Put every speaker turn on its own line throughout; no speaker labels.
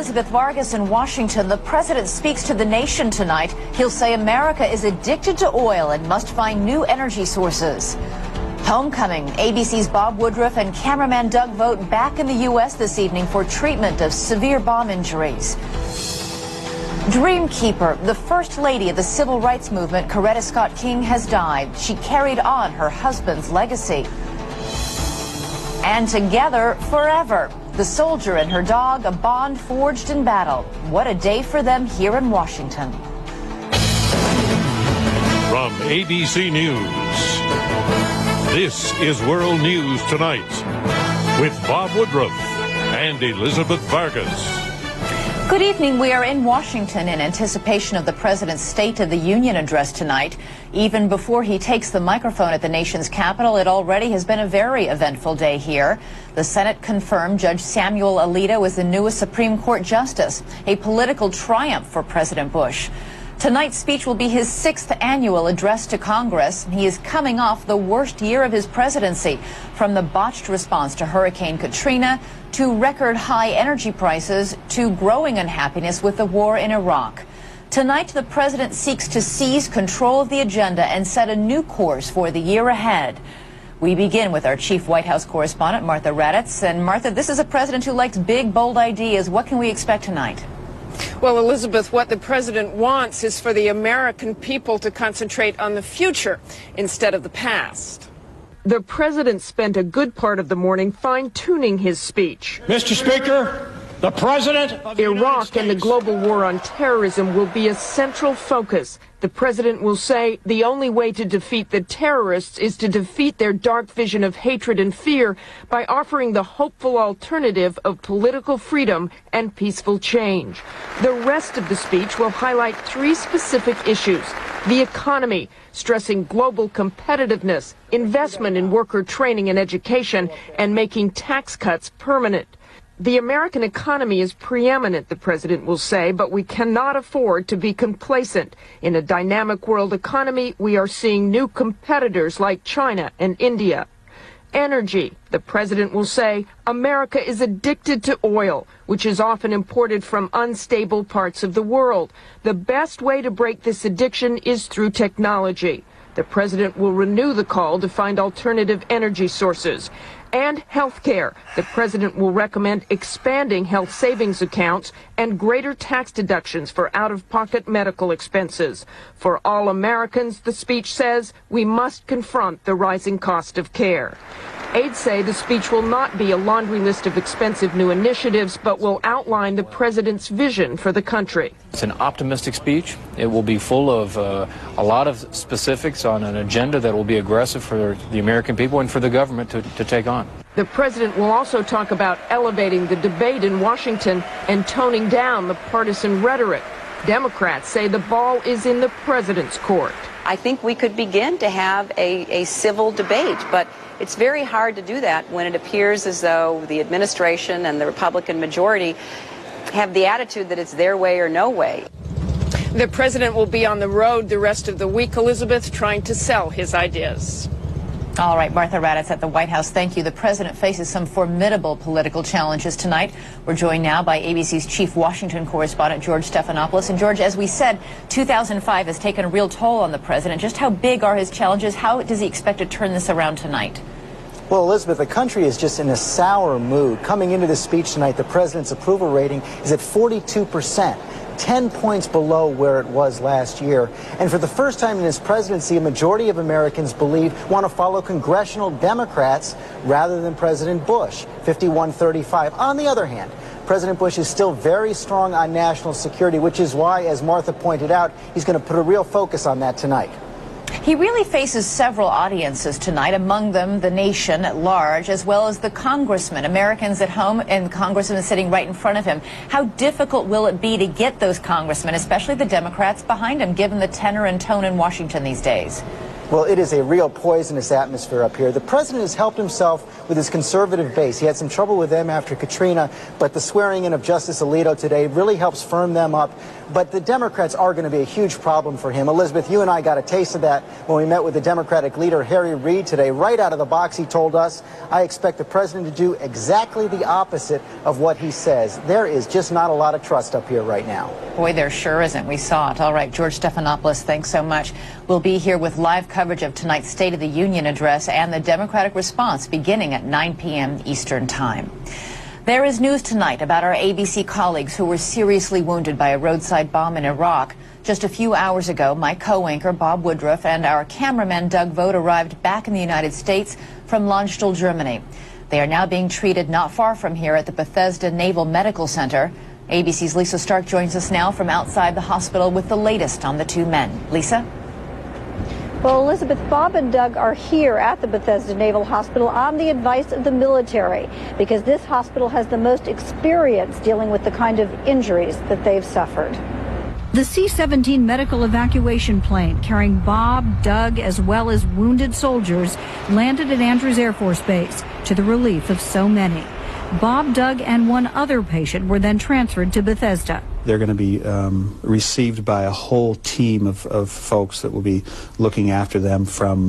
Elizabeth Vargas in Washington. The president speaks to the nation tonight. He'll say America is addicted to oil and must find new energy sources. Homecoming. ABC's Bob Woodruff and cameraman Doug Vogt back in the U.S. this evening for treatment of severe bomb injuries. Dreamkeeper, the first lady of the civil rights movement, Coretta Scott King, has died. She carried on her husband's legacy. And together forever. The soldier and her dog, a bond forged in battle. What a day for them here in Washington.
From ABC News, this is World News Tonight with Bob Woodruff and Elizabeth Vargas.
Good evening. We are in Washington in anticipation of the president's State of the Union address tonight. Even before he takes the microphone at the nation's capital, it already has been a very eventful day here. The Senate confirmed Judge Samuel Alito as the newest Supreme Court justice, a political triumph for President Bush. Tonight's speech will be his 6th annual address to Congress. He is coming off the worst year of his presidency, from the botched response to Hurricane Katrina to record high energy prices to growing unhappiness with the war in Iraq. Tonight, the president seeks to seize control of the agenda and set a new course for the year ahead. We begin with our chief White House correspondent, Martha Raddatz. And Martha, this is a president who likes big, bold ideas. What can we expect tonight?
Well, Elizabeth, what the president wants is for the American people to concentrate on the future instead of the past. The president spent a good part of the morning fine-tuning his speech.
Mr. Speaker, the President of the
Iraq and the global war on terrorism will be a central focus. The president will say the only way to defeat the terrorists is to defeat their dark vision of hatred and fear by offering the hopeful alternative of political freedom and peaceful change. The rest of the speech will highlight 3 specific issues: the economy, stressing global competitiveness, investment in worker training and education, and making tax cuts permanent. The American economy is preeminent, the president will say, but we cannot afford to be complacent. In a dynamic world economy, we are seeing new competitors like China and India. Energy, the president will say, America is addicted to oil, which is often imported from unstable parts of the world. The best way to break this addiction is through technology. The president will renew the call to find alternative energy sources. And health care. The president will recommend expanding health savings accounts and greater tax deductions for out-of-pocket medical expenses. For all Americans, the speech says, we must confront the rising cost of care. Aides say the speech will not be a laundry list of expensive new initiatives, but will outline the president's vision for the country.
It's an optimistic speech. It will be full of a lot of specifics on an agenda that will be aggressive for the American people and for the government to take on.
The president will also talk about elevating the debate in Washington and toning down the partisan rhetoric. Democrats say the ball is in the president's court.
I think we could begin to have a civil debate, but it's very hard to do that when it appears as though the administration and the Republican majority have the attitude that it's their way or no way.
The president will be on the road the rest of the week, Elizabeth, trying to sell his ideas.
All right, Martha Raddatz at the White House. Thank you. The president faces some formidable political challenges tonight. We're joined now by ABC's chief Washington correspondent, George Stephanopoulos. And George, as we said, 2005 has taken a real toll on the president. Just how big are his challenges? How does he expect to turn this around tonight?
Well, Elizabeth, the country is just in a sour mood. Coming into this speech tonight, the president's approval rating is at 42%. 10 points below where it was last year. And for the first time in his presidency, a majority of Americans want to follow congressional Democrats rather than President Bush, 51-35. On the other hand, President Bush is still very strong on national security, which is why, as Martha pointed out, he's going to put a real focus on that tonight.
He really faces several audiences tonight, among them the nation at large, as well as the congressmen, Americans at home, and congressmen sitting right in front of him. How difficult will it be to get those congressmen, especially the Democrats, behind him, given the tenor and tone in Washington these days?
Well, it is a real poisonous atmosphere up here. The president has helped himself with his conservative base. He had some trouble with them after Katrina, but the swearing in of Justice Alito today really helps firm them up. But the Democrats are going to be a huge problem for him. Elizabeth, you and I got a taste of that when we met with the Democratic leader, Harry Reid, today. Right out of the box, he told us, I expect the president to do exactly the opposite of what he says. There is just not a lot of trust up here right now.
Boy, there sure isn't. We saw it. All right, George Stephanopoulos, thanks so much. We'll be here with live coverage of tonight's State of the Union address and the Democratic response beginning at 9 p.m. Eastern Time. There is news tonight about our ABC colleagues who were seriously wounded by a roadside bomb in Iraq. Just a few hours ago, my co-anchor Bob Woodruff and our cameraman Doug Vogt arrived back in the United States from Landstuhl, Germany. They are now being treated not far from here at the Bethesda Naval Medical Center. ABC's Lisa Stark joins us now from outside the hospital with the latest on the two men. Lisa?
Well, Elizabeth, Bob and Doug are here at the Bethesda Naval Hospital on the advice of the military because this hospital has the most experience dealing with the kind of injuries that they've suffered.
The C-17 medical evacuation plane carrying Bob, Doug, as well as wounded soldiers landed at Andrews Air Force Base to the relief of so many. Bob, Doug, and one other patient were then transferred to Bethesda.
They're going to be received by a whole team of folks that will be looking after them, from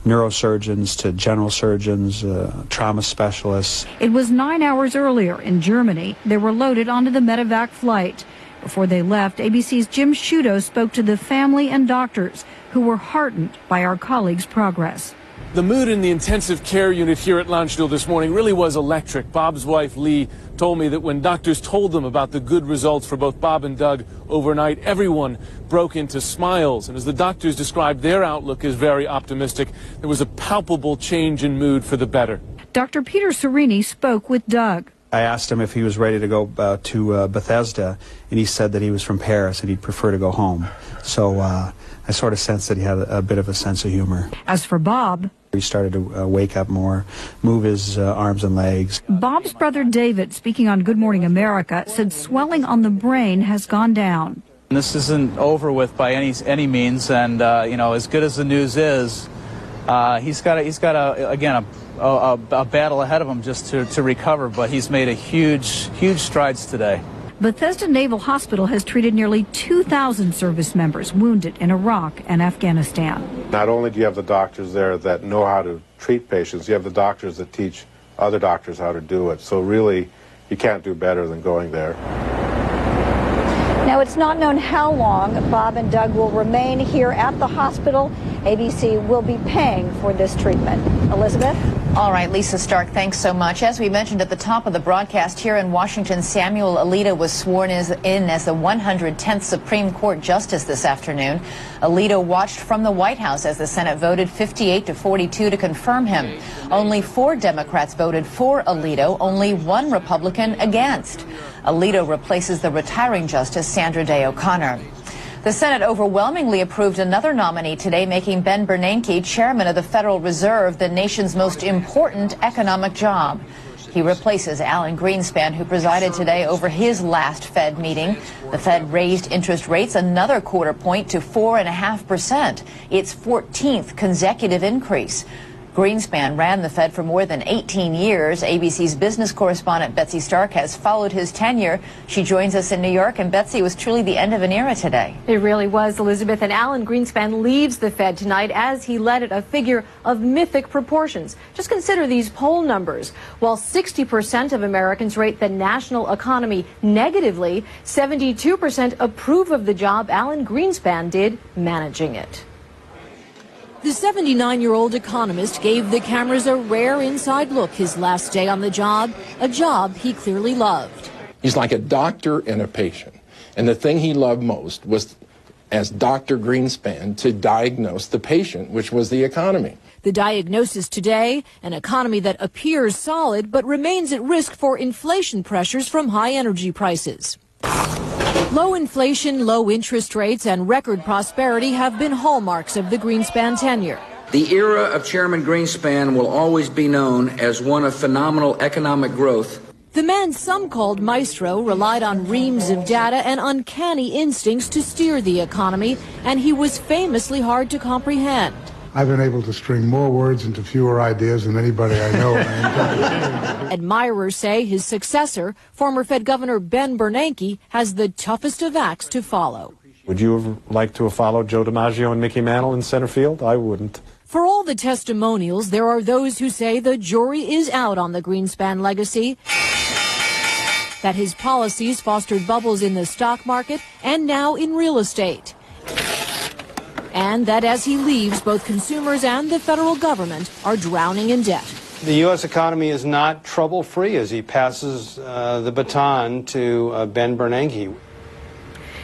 neurosurgeons to general surgeons, trauma specialists.
It was 9 hours earlier in Germany. They were loaded onto the medevac flight. Before they left, ABC's Jim Sciutto spoke to the family and doctors who were heartened by our colleagues' progress.
The mood in the intensive care unit here at Landstuhl this morning really was electric. Bob's wife, Lee, told me that when doctors told them about the good results for both Bob and Doug overnight, everyone broke into smiles. And as the doctors described their outlook as very optimistic, there was a palpable change in mood for the better.
Dr. Peter Serini spoke with Doug.
I asked him if he was ready to go to Bethesda, and he said that he was from Paris and he'd prefer to go home. So I sort of sensed that he had a bit of a sense of humor.
As for Bob,
he started to wake up more, move his arms and legs.
Bob's brother David, speaking on Good Morning America, said swelling on the brain has gone down.
This isn't over with by any means, and as good as the news is, he's got a battle ahead of him just to recover, but he's made a huge strides today.
Bethesda Naval Hospital has treated nearly 2,000 service members wounded in Iraq and Afghanistan.
Not only do you have the doctors there that know how to treat patients, you have the doctors that teach other doctors how to do it. So really, you can't do better than going there.
Now, it's not known how long Bob and Doug will remain here at the hospital. ABC will be paying for this treatment. Elizabeth?
All right, Lisa Stark, thanks so much. As we mentioned at the top of the broadcast, here in Washington, Samuel Alito was sworn in as the 110th Supreme Court Justice this afternoon. Alito watched from the White House as the Senate voted 58-42 to confirm him. Only 4 Democrats voted for Alito, only 1 Republican against. Alito replaces the retiring Justice Sandra Day O'Connor. The Senate overwhelmingly approved another nominee today, making Ben Bernanke chairman of the Federal Reserve, the nation's most important economic job. He replaces Alan Greenspan, who presided today over his last Fed meeting. The Fed raised interest rates another quarter point to 4.5%, its 14th consecutive increase. Greenspan ran the Fed for more than 18 years. ABC's business correspondent Betsy Stark has followed his tenure. She joins us in New York. And Betsy, it was truly the end of an era today.
It really was, Elizabeth. And Alan Greenspan leaves the Fed tonight as he led it a figure of mythic proportions. Just consider these poll numbers. While 60% of Americans rate the national economy negatively, 72% approve of the job Alan Greenspan did managing it.
The 79-year-old economist gave the cameras a rare inside look his last day on the job, a job he clearly loved.
He's like a doctor and a patient. And the thing he loved most was, as Dr. Greenspan, to diagnose the patient, which was the economy.
The diagnosis today, an economy that appears solid but remains at risk for inflation pressures from high energy prices. Low inflation, low interest rates, and record prosperity have been hallmarks of the Greenspan tenure.
The era of Chairman Greenspan will always be known as one of phenomenal economic growth.
The man some called Maestro relied on reams of data and uncanny instincts to steer the economy, and he was famously hard to comprehend.
I've been able to string more words into fewer ideas than anybody I know.
Admirers say his successor, former Fed Governor Ben Bernanke, has the toughest of acts to follow.
Would you have liked to have followed Joe DiMaggio and Mickey Mantle in center field? I wouldn't.
For all the testimonials, there are those who say the jury is out on the Greenspan legacy, that his policies fostered bubbles in the stock market and now in real estate, and that as he leaves, both consumers and the federal government are drowning in debt.
The U.S. economy is not trouble-free as he passes the baton to Ben Bernanke.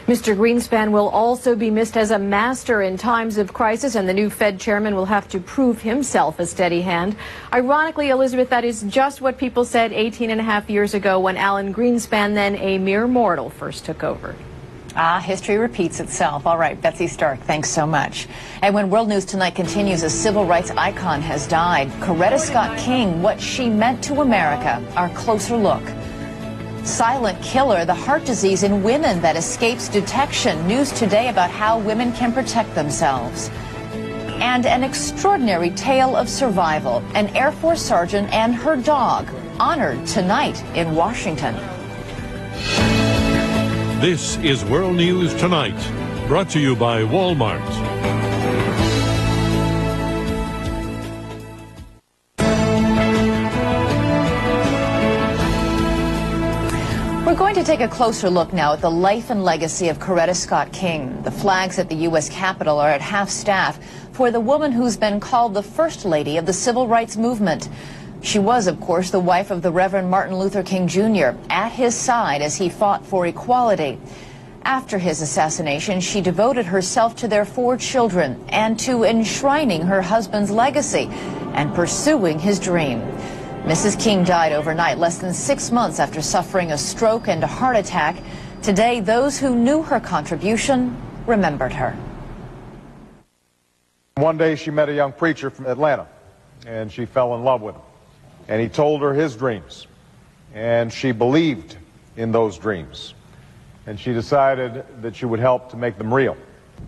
Mr. Greenspan will also be missed as a master in times of crisis, and the new Fed chairman will have to prove himself a steady hand. Ironically, Elizabeth, that is just what people said 18 and a half years ago when Alan Greenspan, then a mere mortal, first took over.
History repeats itself. All right, Betsy Stark, thanks so much. And when World News Tonight continues, a civil rights icon has died. Coretta Scott King, what she meant to America. Our closer look. Silent killer, the heart disease in women that escapes detection. News today about how women can protect themselves. And an extraordinary tale of survival. An Air Force sergeant and her dog honored tonight in Washington.
This is World News Tonight, brought to you by Walmart.
We're going to take a closer look now at the life and legacy of Coretta Scott King. The flags at the U.S. Capitol are at half-staff for the woman who's been called the First Lady of the Civil Rights Movement. She was, of course, the wife of the Reverend Martin Luther King Jr., at his side as he fought for equality. After his assassination, she devoted herself to their 4 children and to enshrining her husband's legacy and pursuing his dream. Mrs. King died overnight, less than 6 months after suffering a stroke and a heart attack. Today, those who knew her contribution remembered her.
One day she met a young preacher from Atlanta, and she fell in love with him. And he told her his dreams, and she believed in those dreams. And she decided that she would help to make them real.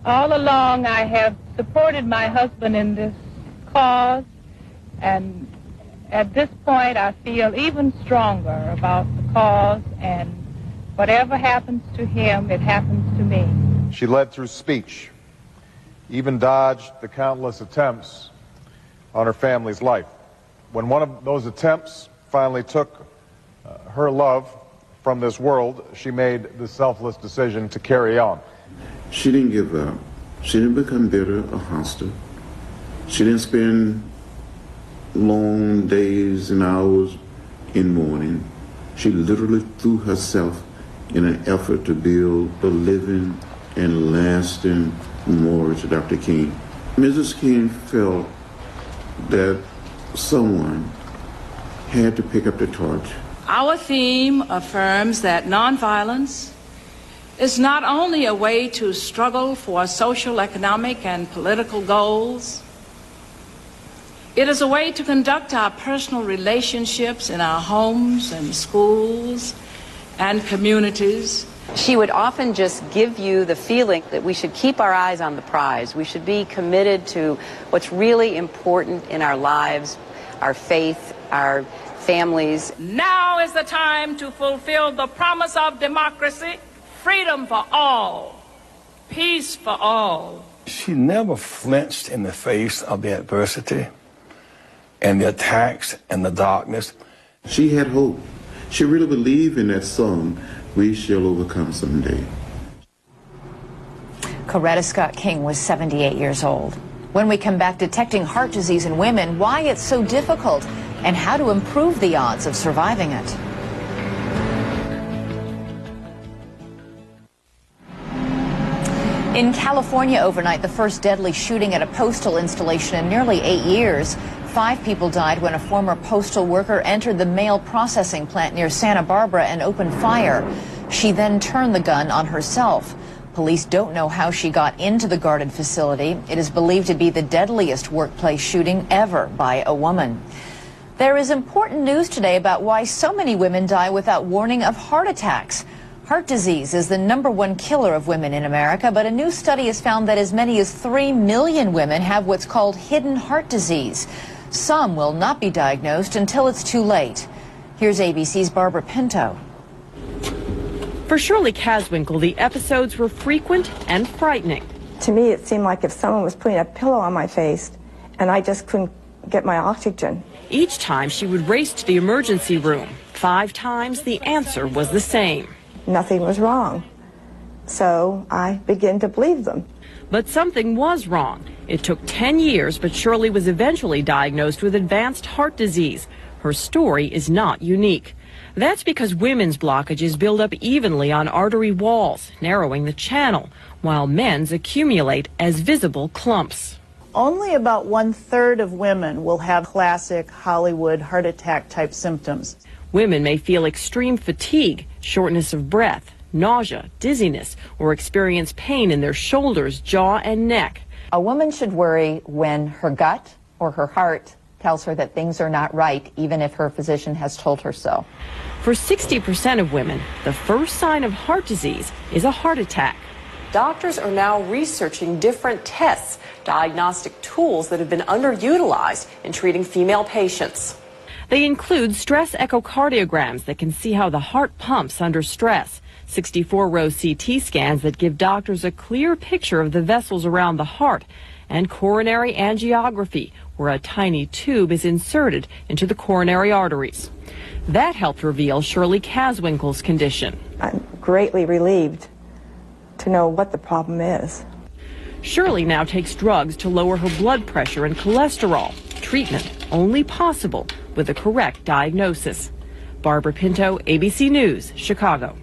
All along I have supported my husband in this cause, and at this point I feel even stronger about the cause, and whatever happens to him, it happens to me.
She led through speech, even dodged the countless attempts on her family's life. When one of those attempts finally took her love from this world, she made the selfless decision to carry on.
She didn't give up. She didn't become bitter or hostile. She didn't spend long days and hours in mourning. She literally threw herself in an effort to build a living and lasting memorial to Dr. King. Mrs. King felt that someone had to pick up the torch.
Our theme affirms that nonviolence is not only a way to struggle for social, economic, and political goals. It is a way to conduct our personal relationships in our homes and schools and communities.
She would often just give you the feeling that we should keep our eyes on the prize. We should be committed to what's really important in our lives, our faith, our families.
Now is the time to fulfill the promise of democracy, freedom for all, peace for all.
She never flinched in the face of the adversity and the attacks and the darkness.
She had hope. She really believed in that song, "We Shall Overcome Someday."
Coretta Scott King was 78 years old. When we come back, detecting heart disease in women, why it's so difficult, and how to improve the odds of surviving it. In California overnight, the first deadly shooting at a postal installation in nearly 8 years. 5 people died when a former postal worker entered the mail processing plant near Santa Barbara and opened fire. She then turned the gun on herself. Police don't know how she got into the guarded facility. It is believed to be the deadliest workplace shooting ever by a woman. There is important news today about why so many women die without warning of heart attacks. Heart disease is the #1 killer of women in America, but a new study has found that as many as 3 million women have what's called hidden heart disease. Some will not be diagnosed until it's too late. Here's ABC's Barbara Pinto.
For Shirley Caswinkle, the episodes were frequent and frightening.
To me, it seemed like if someone was putting a pillow on my face and I just couldn't get my oxygen.
Each time she would race to the emergency room. 5 times the answer was the same.
Nothing was wrong. So I began to believe them.
But something was wrong. It took 10 years, but Shirley was eventually diagnosed with advanced heart disease. Her story is not unique. That's because women's blockages build up evenly on artery walls, narrowing the channel, while men's accumulate as visible clumps.
Only about 1/3 of women will have classic Hollywood heart attack type symptoms.
Women may feel extreme fatigue, shortness of breath, nausea, dizziness, or experience pain in their shoulders, jaw, and neck.
A woman should worry when her gut or her heart tells her that things are not right, even if her physician has told her so.
For 60% of women, the first sign of heart disease is a heart attack. Doctors are now researching different tests, diagnostic tools that have been underutilized in treating female patients. They include stress echocardiograms that can see how the heart pumps under stress, 64-row CT scans that give doctors a clear picture of the vessels around the heart, and coronary angiography, where a tiny tube is inserted into the coronary arteries. That helped reveal Shirley Caswinkle's condition.
I'm greatly relieved to know what the problem is.
Shirley now takes drugs to lower her blood pressure and cholesterol. Treatment only possible with a correct diagnosis. Barbara Pinto, ABC News, Chicago.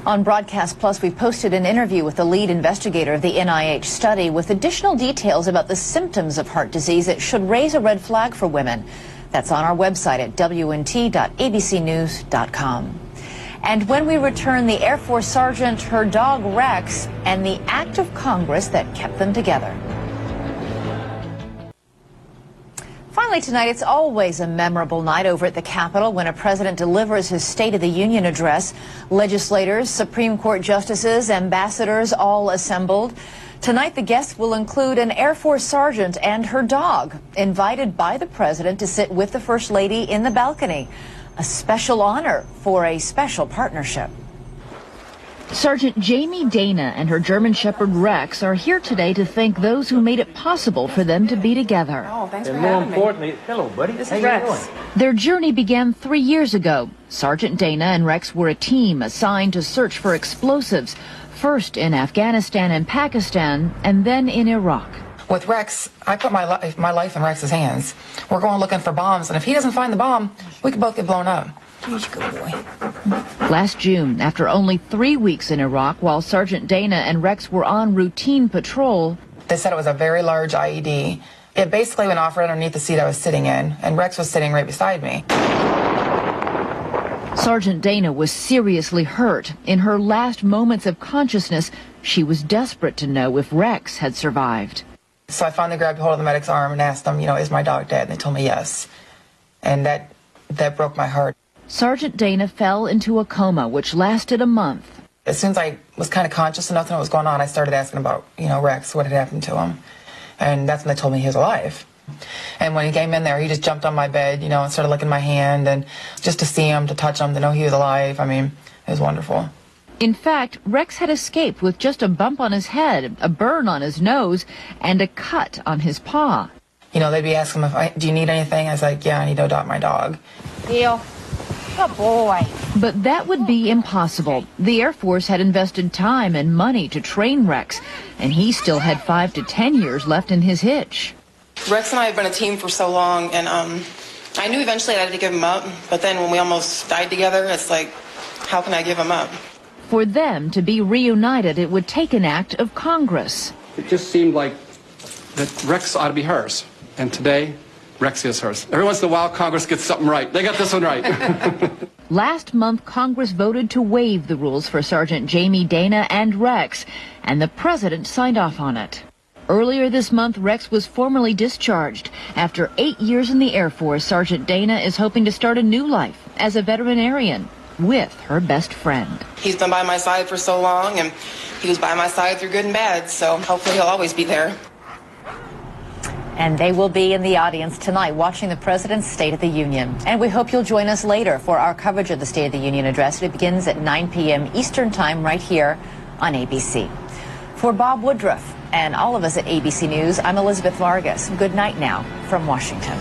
On Broadcast Plus, we posted an interview with the lead investigator of the NIH study with additional details about the symptoms of heart disease that should raise a red flag for women. That's on our website at wnt.abcnews.com. And when we return, the Air Force sergeant, her dog Rex, and the act of Congress that kept them together. Finally tonight, it's always a memorable night over at the Capitol when a president delivers his State of the Union address. Legislators, Supreme Court justices, ambassadors all assembled. Tonight, the guests will include an Air Force sergeant and her dog, invited by the president to sit with the First Lady in the balcony. A special honor for a special partnership.
Sergeant Jamie Dana and her German Shepherd Rex are here today to thank those who made it possible for them to be together.
Oh, thanks for having me. And more importantly, hello, buddy. This is Rex.
Their journey began 3 years ago. Sergeant Dana and Rex were a team assigned to search for explosives, first in Afghanistan and Pakistan, and then in Iraq.
With Rex, I put my life in Rex's hands. We're going looking for bombs, and if he doesn't find the bomb, we could both get blown up. He's a good boy.
Last June, after only 3 weeks in Iraq, while Sergeant Dana and Rex were on routine patrol,
they said it was a very large IED. It basically went off right underneath the seat I was sitting in, and Rex was sitting right beside me.
Sergeant Dana was seriously hurt. In her last moments of consciousness, she was desperate to know if Rex had survived.
So I finally grabbed hold of the medic's arm and asked them, is my dog dead? And they told me yes. And that broke my heart.
Sergeant Dana fell into a coma, which lasted a month.
As soon as I was kind of conscious enough to know what was going on, I started asking about, Rex, what had happened to him. And that's when they told me he was alive. And when he came in there, he just jumped on my bed, and started licking my hand. And just to see him, to touch him, to know he was alive, it was wonderful.
In fact, Rex had escaped with just a bump on his head, a burn on his nose, and a cut on his paw.
They'd be asking him, do you need anything? I was like, yeah, I need to adopt my dog.
Deal. Good boy. But that would be impossible. The Air Force had invested time and money to train Rex, and he still had 5 to 10 years left in his hitch.
Rex and I have been a team for so long, and I knew eventually I had to give him up, but then when we almost died together, it's like, how can I give him up?
For them to be reunited, it would take an act of Congress.
It just seemed like that Rex ought to be hers, and today, Rex is hers. Every once in a while, Congress gets something right. They got this one right.
Last month, Congress voted to waive the rules for Sergeant Jamie Dana and Rex, and the president signed off on it. Earlier this month, Rex was formally discharged. After 8 years in the Air Force, Sergeant Dana is hoping to start a new life as a veterinarian. with her best friend.
He's been by my side for so long, and he was by my side through good and bad, so hopefully he'll always be there.
And they will be in the audience tonight watching the President's State of the Union. And we hope you'll join us later for our coverage of the State of the Union address. It begins at 9 p.m. Eastern Time right here on ABC. For Bob Woodruff and all of us at ABC News, I'm Elizabeth Vargas. Good night now from Washington.